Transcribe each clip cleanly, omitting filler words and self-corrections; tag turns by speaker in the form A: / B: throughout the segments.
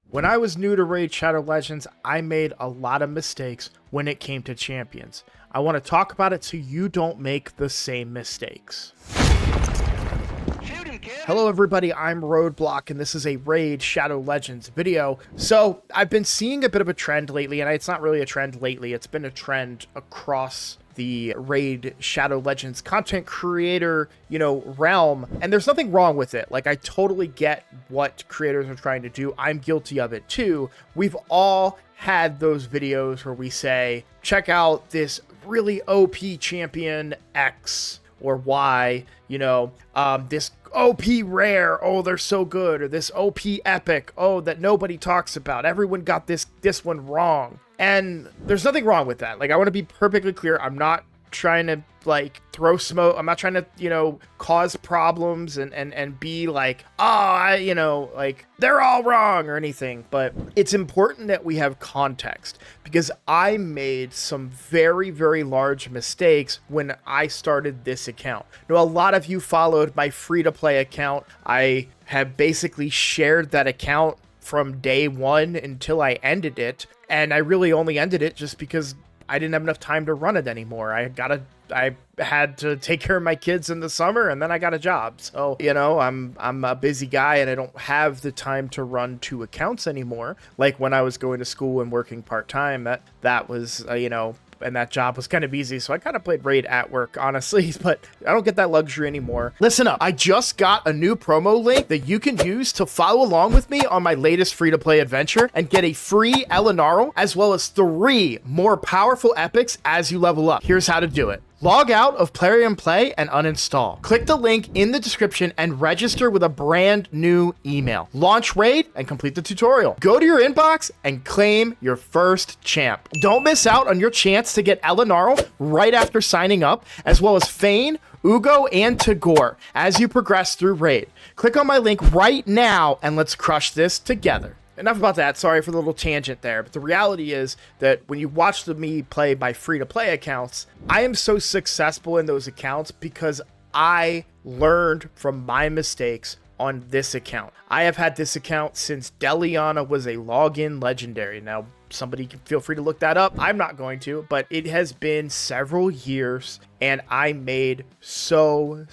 A: When I was new to Raid Shadow Legends, I made a lot of mistakes when it came to champions. I want to talk about it so you don't make the same mistakes. Hello everybody, I'm Roadblock and this is a Raid Shadow Legends video. So I've been seeing a bit of a trend lately, and it's not really a trend lately, it's been a trend across the Raid Shadow Legends content creator, realm, and there's nothing wrong with it. Like, I totally get what creators are trying to do. I'm guilty of it too. We've all had those videos where we say, check out this really OP champion X or Y, this OP rare, oh, they're so good, or this OP epic, oh, that nobody talks about. Everyone got this one wrong. And there's nothing wrong with that. Like, I want to be perfectly clear. I'm not trying to throw smoke. I'm not trying to, cause problems and be like, they're all wrong or anything. But it's important that we have context, because I made some very, very large mistakes when I started this account. Now, a lot of you followed my free-to-play account. I have basically shared that account from day one until I ended it. And I really only ended it just because I didn't have enough time to run it anymore. I had to take care of my kids in the summer, and then I got a job. So, I'm a busy guy and I don't have the time to run 2 accounts anymore. Like when I was going to school and working part-time, that was, and that job was kind of easy, so I kind of played Raid at work, honestly, but I don't get that luxury anymore. Listen up, I just got a new promo link that you can use to follow along with me on my latest free-to-play adventure and get a free Elenaril, as well as 3 more powerful epics as you level up. Here's how to do it. Log out of Plarium Play and uninstall. Click the link in the description and register with a brand new email. Launch Raid and complete the tutorial. Go to your inbox and claim your first champ. Don't miss out on your chance to get Elenaril right after signing up, as well as Fayne, Uugo, and Tagoar as you progress through Raid. Click on my link right now and let's crush this together. Enough about that. Sorry for the little tangent there. But the reality is that when you watch me play my free-to-play accounts, I am so successful in those accounts because I learned from my mistakes on this account. I have had this account since Deliana was a login legendary. Now, somebody can feel free to look that up. I'm not going to, but it has been several years, and I made so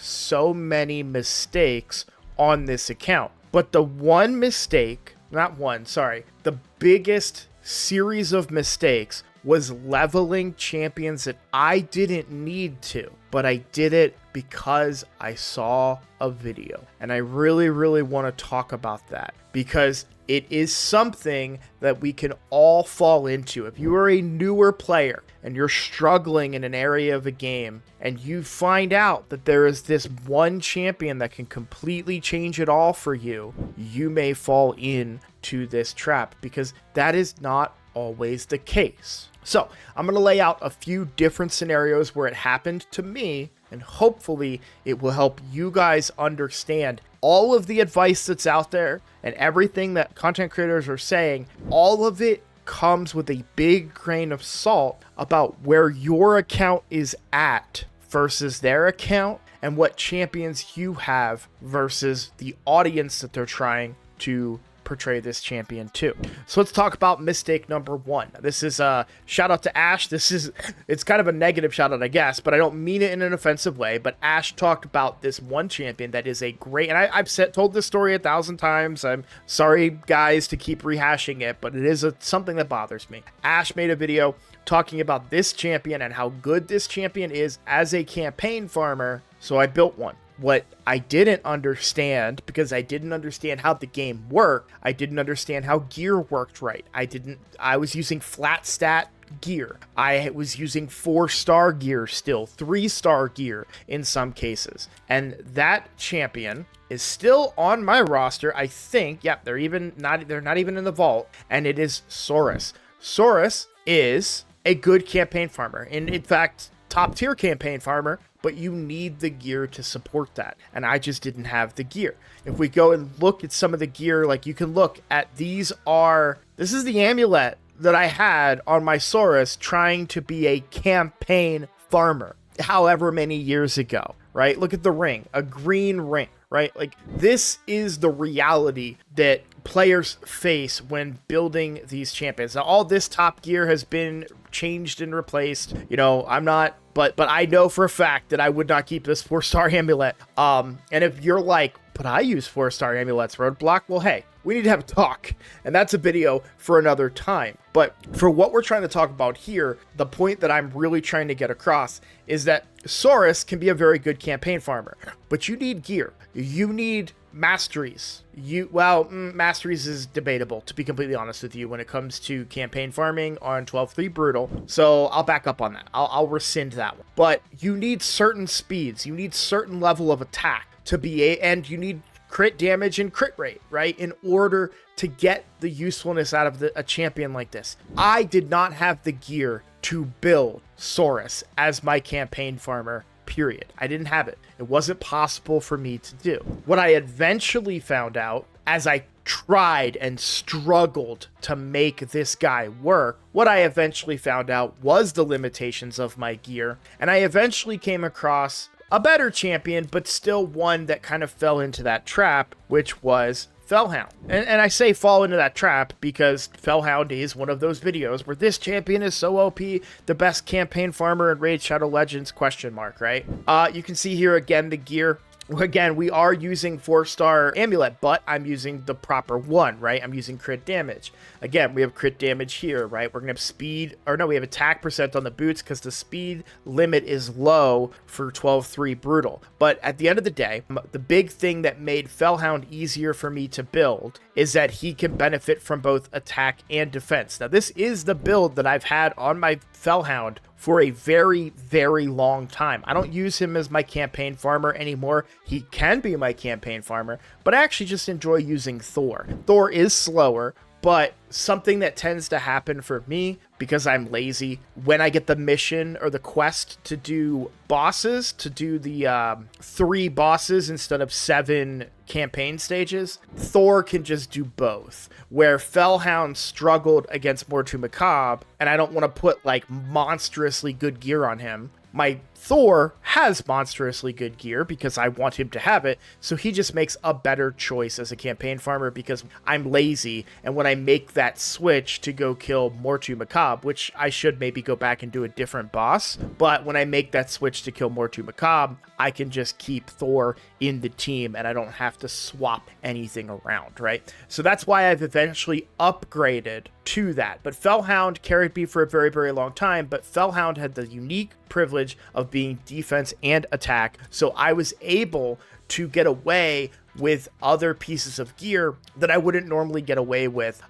A: many mistakes on this account. But the one mistake, the biggest series of mistakes was leveling champions that I didn't need to, but I did it because I saw a video. And I really want to talk about that, because it is something that we can all fall into. If you are a newer player and you're struggling in an area of a game and you find out that there is this one champion that can completely change it all for you, you may fall into this trap, because that is not always the case. So I'm going to lay out a few different scenarios where it happened to me, and hopefully it will help you guys understand all of the advice that's out there and everything that content creators are saying. All of it comes with a big grain of salt about where your account is at versus their account, and what champions you have versus the audience that they're trying to portray this champion to. So let's talk about mistake number 1. This is a shout out to Ash. It's kind of a negative shout out, I guess, but I don't mean it in an offensive way. But Ash talked about this one champion that is a great, and I've told this story 1,000 times. I'm sorry, guys, to keep rehashing it, but it is something that bothers me. Ash made a video talking about this champion and how good this champion is as a campaign farmer, so I built one. What I didn't understand, because I didn't understand how the game worked, I didn't understand how gear worked right. I was using flat stat gear. I was using 4-star gear still, 3-star gear in some cases. And that champion is still on my roster, I think. Yep, they're not even in the vault, and it is Saurus. Saurus is a good campaign farmer, and in fact, top tier campaign farmer, but you need the gear to support that, and I just didn't have the gear. If we go and look at some of the gear, like you can look at this is the amulet that I had on my Saurus trying to be a campaign farmer however many years ago, right? Look at the ring, a green ring, right? Like, this is the reality that players face when building these champions. Now, all this top gear has been changed and replaced. You know, I'm not, but I know for a fact that I would not keep this 4-star amulet. And if you're like, but I use 4-star amulets, Roadblock, well, hey, we need to have a talk, and that's a video for another time. But for what we're trying to talk about here, the point that I'm really trying to get across is that Saurus can be a very good campaign farmer, but you need gear. You need masteries. Masteries is debatable, to be completely honest with you, when it comes to campaign farming on 12.3 Brutal. So I'll back up on that. I'll rescind that one. But you need certain speeds. You need certain level of attack to be and you need crit damage and crit rate, right? In order to get the usefulness out of a champion like this. I did not have the gear to build Saurus as my campaign farmer, period. I didn't have it. It wasn't possible for me to do. What I eventually found out as I tried and struggled to make this guy work, what I eventually found out was the limitations of my gear. And I eventually came across a better champion, but still one that kind of fell into that trap, which was Fellhound. And I say fall into that trap because Fellhound is one of those videos where this champion is so OP, the best campaign farmer in Raid Shadow Legends, ? Right? You can see here again the gear. Again, we are using 4-star amulet, but I'm using the proper one, right? I'm using crit damage. Again, we have crit damage here, right? We're going to have speed, or no, we have attack percent on the boots because the speed limit is low for 12.3 Brutal. But at the end of the day, the big thing that made Fellhound easier for me to build is that he can benefit from both attack and defense. Now, this is the build that I've had on my Fellhound for a very, very long time. I don't use him as my campaign farmer anymore. He can be my campaign farmer, but I actually just enjoy using Thor. Thor is slower, but something that tends to happen for me because I'm lazy, when I get the mission or the quest to do bosses, to do the 3 bosses instead of 7 campaign stages, Thor can just do both. Where Fellhound struggled against Mortu Macabre, and I don't want to put like monstrously good gear on him, my Thor has monstrously good gear because I want him to have it, so he just makes a better choice as a campaign farmer because I'm lazy, and when I make that switch to go kill Mortu Macabre, which I should maybe go back and do a different boss, but when I make that switch to kill Mortu Macabre, I can just keep Thor in the team and I don't have to swap anything around, right? So that's why I've eventually upgraded to that. But Fellhound carried me for a very, very long time, but Fellhound had the unique privilege of being defense and attack, so I was able to get away with other pieces of gear that I wouldn't normally get away with,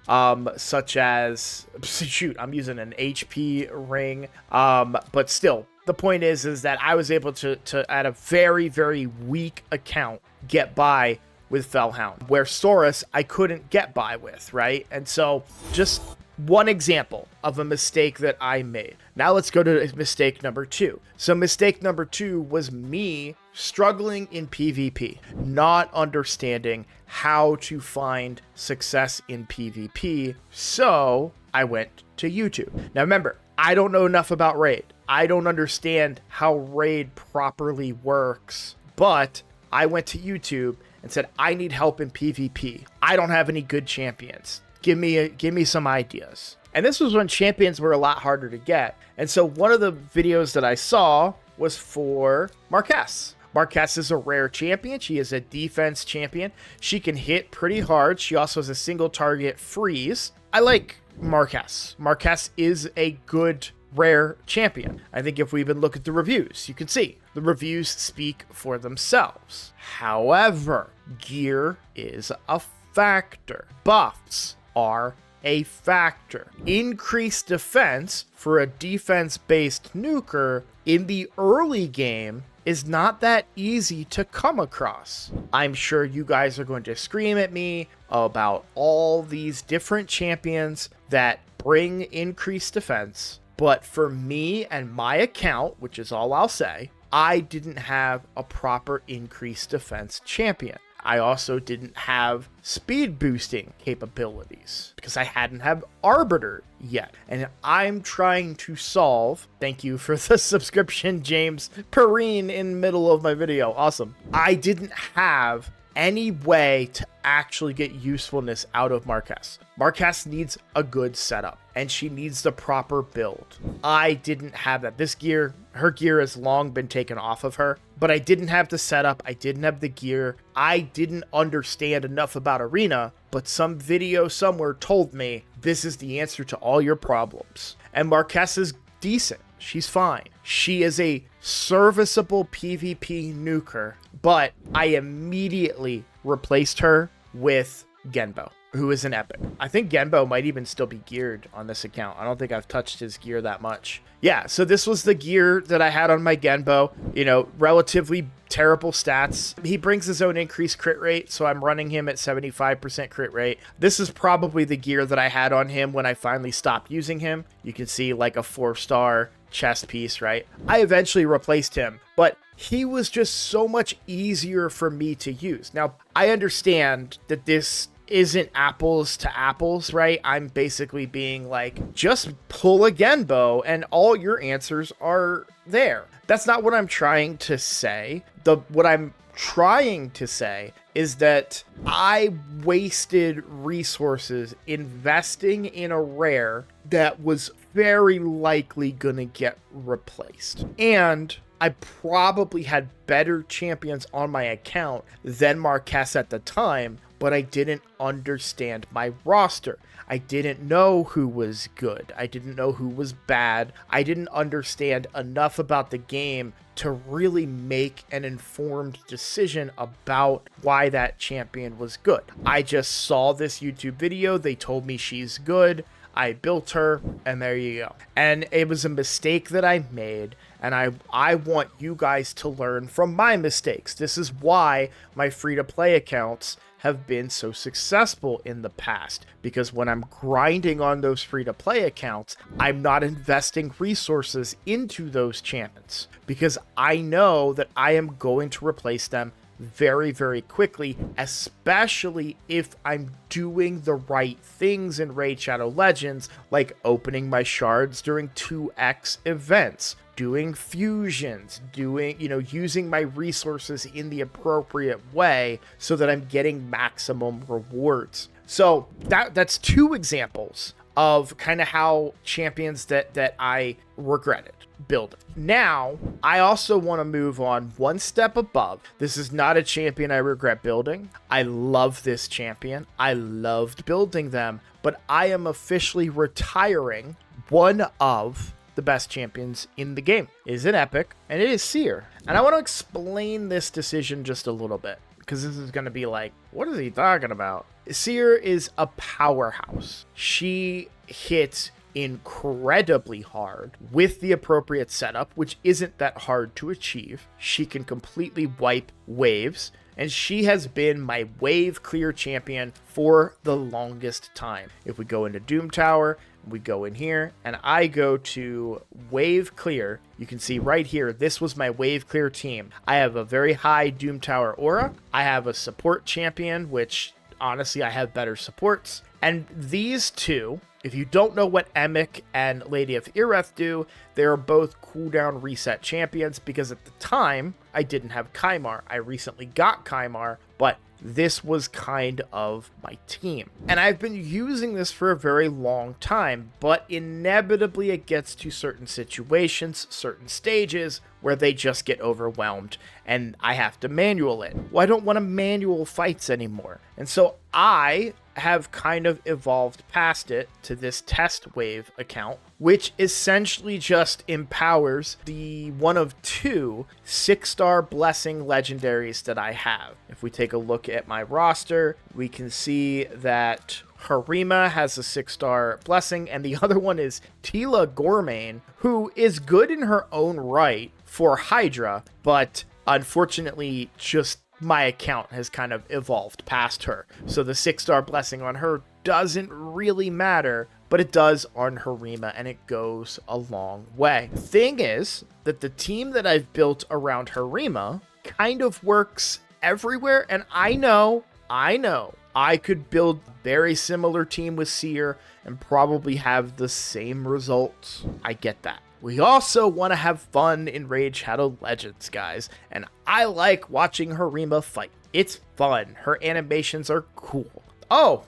A: such as, shoot, I'm using an HP ring, but still, the point is that I was able to at a very, very weak account, get by with Fellhound, where Saurus I couldn't get by with, right? And so, just one example of a mistake that I made. Now let's go to mistake number 2. So mistake number 2 was me struggling in PvP, not understanding how to find success in PvP, so I went to YouTube. Now remember, I don't know enough about Raid. I don't understand how Raid properly works, but I went to YouTube and said, I need help in PvP. I don't have any good champions. Give me some ideas. And this was when champions were a lot harder to get. And so one of the videos that I saw was for Marquez. Marquez is a rare champion. She is a defense champion. She can hit pretty hard. She also has a single target freeze. I like Marquez. Marquez is a good rare champion. I think if we even look at the reviews, you can see the reviews speak for themselves. However, gear is a factor. Buffs are a factor. Increased defense for a defense-based nuker in the early game is not that easy to come across. I'm sure you guys are going to scream at me about all these different champions that bring increased defense, but for me and my account, which is all I'll say, I didn't have a proper increased defense champion. I also didn't have speed boosting capabilities because I hadn't had Arbiter yet. And I'm trying to solve, thank you for the subscription, James Perrine, in the middle of my video. Awesome. I didn't have any way to actually get usefulness out of Marquez. Marquez needs a good setup and she needs the proper build. I didn't have that. This gear, her gear has long been taken off of her, but I didn't have the setup. I didn't have the gear. I didn't understand enough about Arena, but some video somewhere told me this is the answer to all your problems. And Marquez is decent. She's fine. She is a serviceable PvP nuker, but I immediately replaced her with Genbo, who is an epic. I think Genbo might even still be geared on this account. I don't think I've touched his gear that much. Yeah, so this was the gear that I had on my Genbo. You know, relatively terrible stats. He brings his own increased crit rate, so I'm running him at 75% crit rate. This is probably the gear that I had on him when I finally stopped using him. You can see like a 4-star chest piece, right? I eventually replaced him, but he was just so much easier for me to use. Now, I understand that this isn't apples to apples, right? I'm basically being like, just pull a Genbo and all your answers are there. That's not what I'm trying to say. What I'm trying to say is that I wasted resources investing in a rare that was very likely gonna get replaced. And I probably had better champions on my account than Marquez at the time, but I didn't understand my roster. I didn't know who was good. I didn't know who was bad. I didn't understand enough about the game to really make an informed decision about why that champion was good. I just saw this YouTube video. They told me she's good. I built her, and there you go. And it was a mistake that I made, and I want you guys to learn from my mistakes. This is why my free-to-play accounts have been so successful in the past, because when I'm grinding on those free-to-play accounts, I'm not investing resources into those champions, because I know that I am going to replace them very, very quickly, especially if I'm doing the right things in Raid Shadow Legends, like opening my shards during 2x events, doing fusions, using my resources in the appropriate way so that I'm getting maximum rewards. So that's two examples of kind of how champions that I regretted building. Now, I also want to move on one step above. This is not a champion I regret building. I love this champion. I loved building them, but I am officially retiring one of the best champions in the game. It is an epic, and it is Seer. And I want to explain this decision just a little bit, because this is going to be like, what is he talking about? Seer is a powerhouse. She hits incredibly hard with the appropriate setup, which isn't that hard to achieve. She can completely wipe waves, and she has been my wave clear champion for the longest time. If we go into Doom Tower, we go in here, and I go to wave clear, you can see right here, this was my wave clear team. I have a very high Doom Tower aura. I have a support champion, which honestly, I have better supports. And these two, if you don't know what Emic and Lady of Ireth do, they're both cooldown reset champions, because at the time, I didn't have Kymar. I recently got Kymar, but this was kind of my team. And I've been using this for a very long time, but inevitably it gets to certain situations, certain stages, where they just get overwhelmed, and I have to manual it. Well, I don't want to manual fights anymore. And so I have kind of evolved past it to this test wave account, which essentially just empowers the one of two 6-star blessing legendaries that I have. If we take a look at my roster, we can see that Harima has a 6-star blessing, and the other one is Tila Gormain, who is good in her own right for Hydra, but unfortunately just my account has kind of evolved past her. So the 6-star blessing on her doesn't really matter, but it does on Harima, and it goes a long way. Thing is that the team that I've built around Harima kind of works everywhere. And I know, I could build a very similar team with Seer and probably have the same results. I get that. We also want to have fun in Raid Shadow Legends, guys. And I like watching Harima fight. It's fun. Her animations are cool. Oh,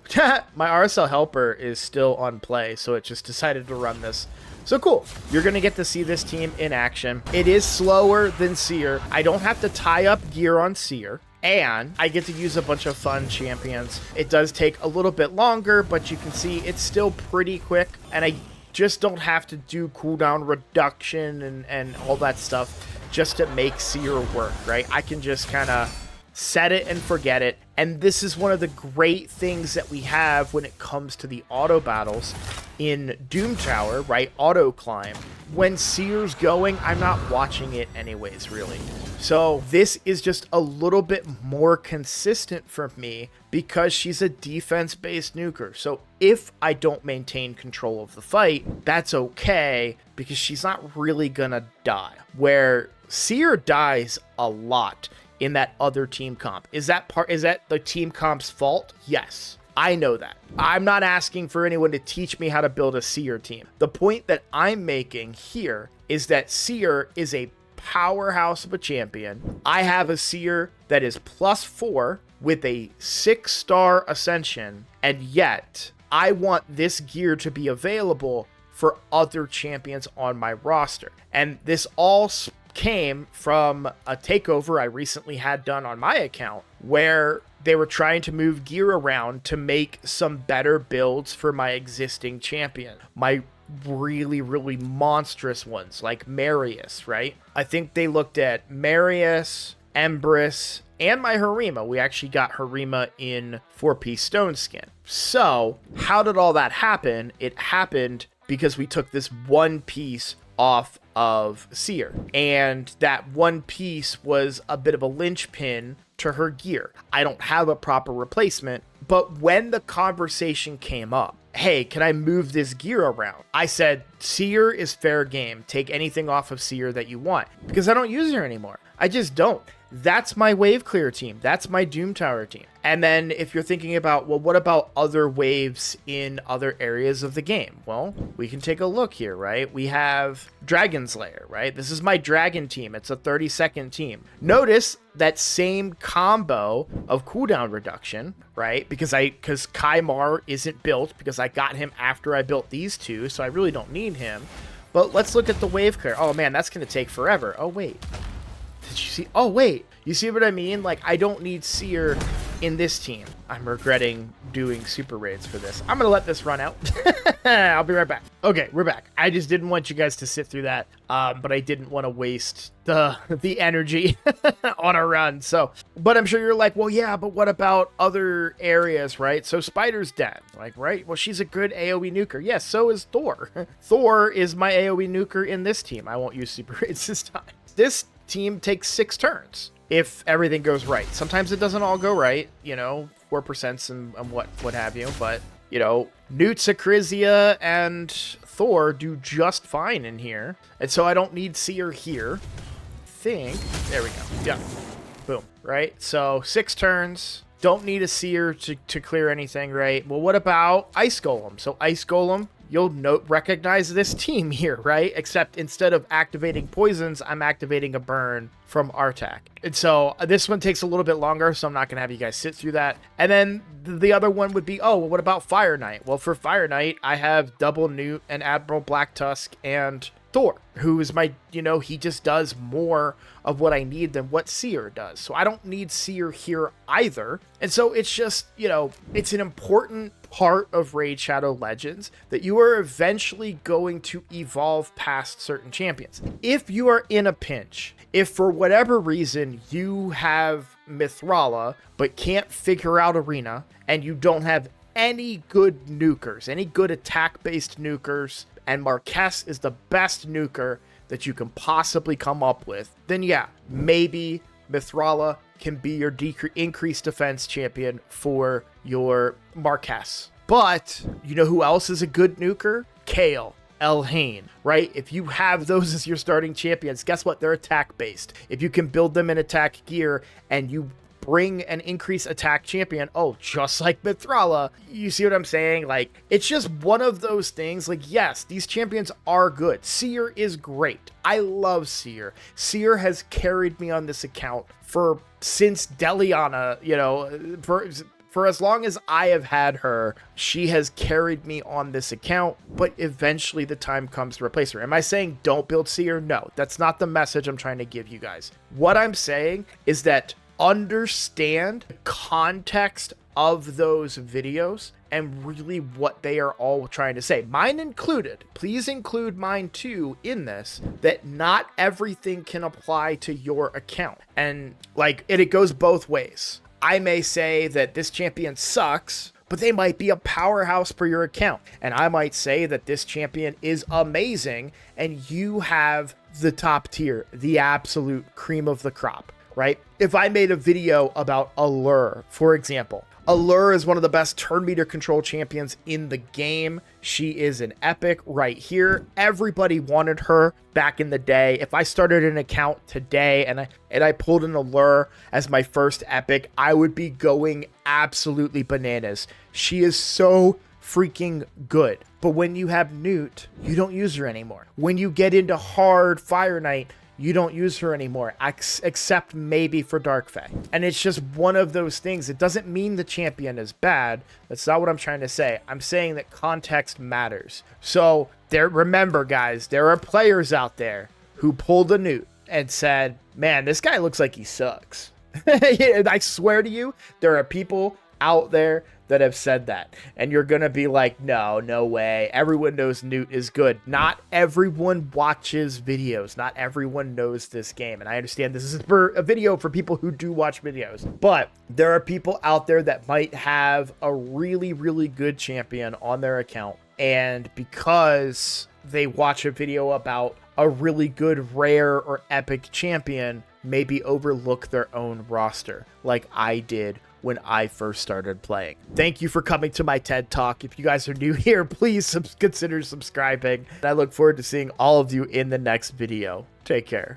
A: my RSL helper is still on play, so it just decided to run this. So cool. You're going to get to see this team in action. It is slower than Seer. I don't have to tie up gear on Seer. And I get to use a bunch of fun champions. It does take a little bit longer, but you can see it's still pretty quick. And I just don't have to do cooldown reduction and all that stuff just to make Seer work, right? I can just kind of set it and forget it. And this is one of the great things that we have when it comes to the auto battles in Doom Tower, right? Auto climb. When Seer's going, I'm not watching it anyways, really. So this is just a little bit more consistent for me because she's a defense-based nuker. So if I don't maintain control of the fight, that's okay because she's not really gonna die. Where Seer dies a lot in that other team comp. Is that the team comp's fault? Yes. I know that. I'm not asking for anyone to teach me how to build a Seer team. The point that I'm making here is that Seer is a powerhouse of a champion. I have a Seer that is +4 with a 6-star ascension, and yet I want this gear to be available for other champions on my roster. And this all came from a takeover I recently had done on my account where they were trying to move gear around to make some better builds for my existing champion. My really, really monstrous ones like Marius, right? I think they looked at Marius, Empress, and my Harima. We actually got Harima in 4-piece stone skin. So how did all that happen? It happened because we took this one piece off of Seer, and that one piece was a bit of a linchpin to her gear. I don't have a proper replacement, but when the conversation came up, hey, can I move this gear around? I said, Seer is fair game. Take anything off of Seer that you want, because I don't use her anymore. I just don't. That's my wave clear team. That's my Doom Tower team. And then if you're thinking about, well, what about other waves in other areas of the game? Well, we can take a look here, right? We have Dragon Slayer, right? This is my dragon team. It's a 30-second team. Notice that same combo of cooldown reduction, right? Because Kaimar isn't built because I got him after I built these two, so I really don't need him. But let's look at the wave clear. Oh man, that's going to take forever. Oh wait. Did you see? Oh, wait. You see what I mean? Like, I don't need Seer in this team. I'm regretting doing super raids for this. I'm going to let this run out. I'll be right back. Okay, we're back. I just didn't want you guys to sit through that, but I didn't want to waste the energy on a run. So, but I'm sure you're like, well, yeah, but what about other areas, right? So Spider's dead. Like, right? Well, she's a good AoE nuker. Yes, so is Thor. Thor is my AoE nuker in this team. I won't use super raids this time. This team takes 6 turns if everything goes right. Sometimes it doesn't all go right, 4% and what have you, but Newt, Sakrizia, and Thor do just fine in here, and so I don't need Seer here. There we go. Yeah, boom. Right, so 6 turns. Don't need a Seer to clear anything, right? Well, what about Ice Golem? So Ice Golem, you'll recognize this team here, right? Except instead of activating poisons, I'm activating a burn from Artak. And so this one takes a little bit longer, so I'm not going to have you guys sit through that. And then the other one would be, oh, well, what about Fire Knight? Well, for Fire Knight, I have Double Newt and Admiral Black Tusk and Thor, who is my, he just does more of what I need than what Seer does. So I don't need Seer here either. And so it's just, it's an important part of Raid Shadow Legends that you are eventually going to evolve past certain champions. If you are in a pinch, if for whatever reason you have Mithrala but can't figure out Arena, and you don't have any good nukers, any good attack-based nukers, and Marquez is the best nuker that you can possibly come up with, then yeah, maybe Mithrala can be your increased defense champion for your Marquez. But you know who else is a good nuker? Kale, Elhain, right? If you have those as your starting champions, guess what? They're attack based. If you can build them in attack gear and you bring an increased attack champion. Oh, just like Mithrala. You see what I'm saying? Like, it's just one of those things. Like, yes, these champions are good. Seer is great. I love Seer. Seer has carried me on this account since Deliana, you know, for as long as I have had her, she has carried me on this account, but eventually the time comes to replace her. Am I saying don't build Seer? No, that's not the message I'm trying to give you guys. What I'm saying is that understand the context of those videos and really what they are all trying to say. Mine included. Please include mine too in this, that not everything can apply to your account. And like, it goes both ways. I may say that this champion sucks, but they might be a powerhouse for your account. And I might say that this champion is amazing and you have the top tier, the absolute cream of the crop, right? If I made a video about Allure, for example, Allure is one of the best turn meter control champions in the game. She is an epic right here. Everybody wanted her back in the day. If I started an account today and I pulled an Allure as my first epic, I would be going absolutely bananas. She is so freaking good. But when you have Newt, you don't use her anymore. When you get into hard Fire Knight, you don't use her anymore, except maybe for Dark Fae. And it's just one of those things. It doesn't mean the champion is bad. That's not what I'm trying to say. I'm saying that context matters. So remember, guys, there are players out there who pulled a Newt and said, man, this guy looks like he sucks. I swear to you, there are people out there that have said that, and you're gonna be like, no way, everyone knows Newt is good. Not everyone watches videos, not everyone knows this game, and I understand this is for a video for people who do watch videos, but there are people out there that might have a really good champion on their account, and because they watch a video about a really good rare or epic champion, maybe overlook their own roster, like I did when I first started playing. Thank you for coming to my TED Talk. If you guys are new here, please consider subscribing. I look forward to seeing all of you in the next video. Take care.